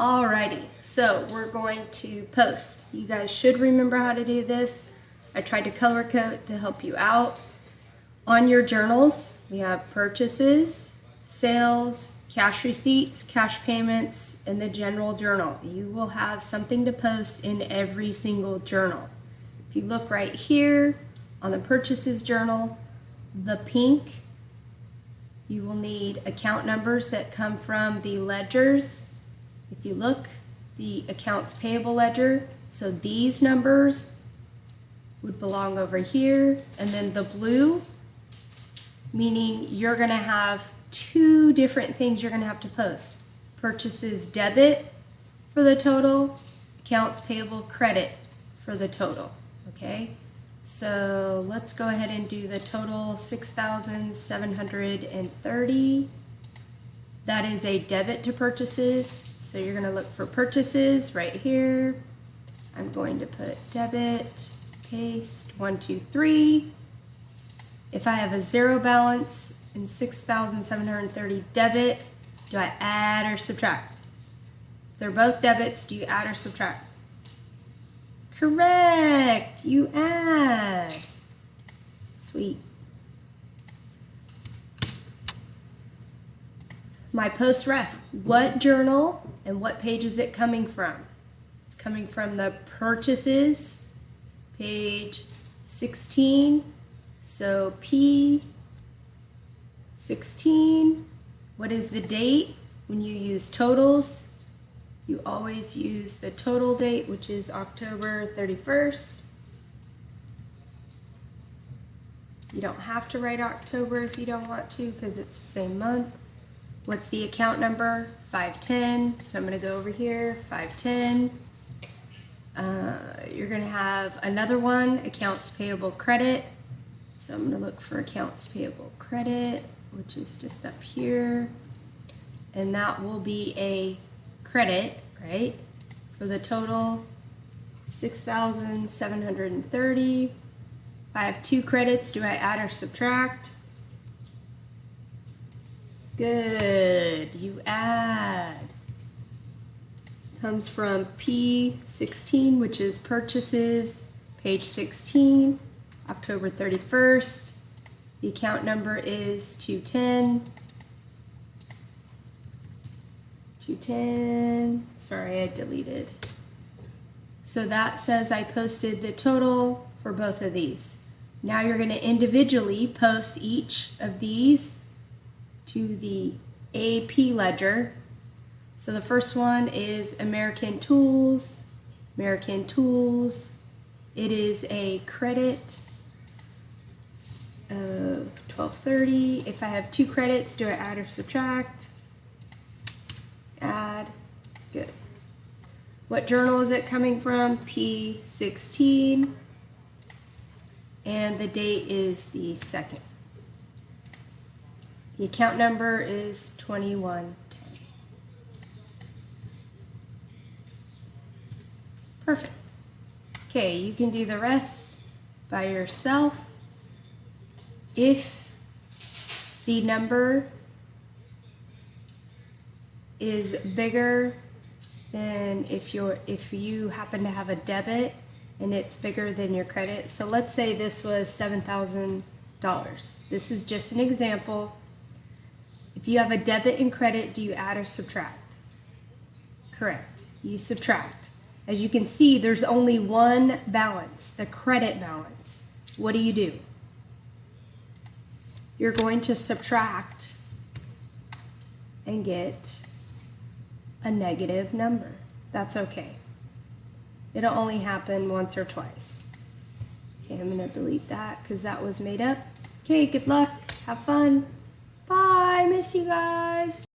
Alrighty, so we're going to post. You guys should remember how to do this. I tried to color code to help you out. On your journals, we have purchases, sales, cash receipts, cash payments, and the general journal. You will have something to post in every single journal. If you look right here on the purchases journal, the pink, you will need account numbers that come from the ledgers. If you look, the accounts payable ledger, so these numbers would belong over here. And then the blue, meaning you're gonna have two different things you're gonna have to post. Purchases debit for the total, accounts payable credit for the total, okay? So let's go ahead and do the total 6,730. That is a debit to purchases. So you're gonna look for purchases right here. I'm going to put debit, paste, 1, 2, 3. If I have a zero balance in 6,730 debit, do I add or subtract? If they're both debits, do you add or subtract? Correct, you add. Sweet. My post ref, what journal and what page is it coming from? It's coming from the purchases, page 16. So P16, what is the date? When you use totals, you always use the total date, which is October 31st. You don't have to write October if you don't want to, because it's the same month. What's the account number? 510. So I'm going to go over here, 510. You're going to have another one, accounts payable credit. So I'm going to look for accounts payable credit, which is just up here. And that will be a credit, right? For the total 6,730. If I have two credits, do I add or subtract? Good, you add. Comes from P16, which is purchases, page 16, October 31st. The account number is 210. 210, sorry, I deleted. So that says I posted the total for both of these. Now you're gonna individually post each of these to the AP ledger. So the first one is American Tools. American Tools. It is a credit of 1230. If I have two credits, do I add or subtract? Add. Good. What journal is it coming from? P16. And the date is the 2nd. The account number is 2110. Perfect. Okay, you can do the rest by yourself. If the number is bigger than if you happen to have a debit and it's bigger than your credit. So let's say this was $7,000. This is just an example. If you have a debit and credit, do you add or subtract? Correct, you subtract. As you can see, there's only one balance, the credit balance. What do? You're going to subtract and get a negative number. That's okay. It'll only happen once or twice. Okay, I'm gonna delete that because that was made up. Okay, good luck, have fun. Bye, miss you guys.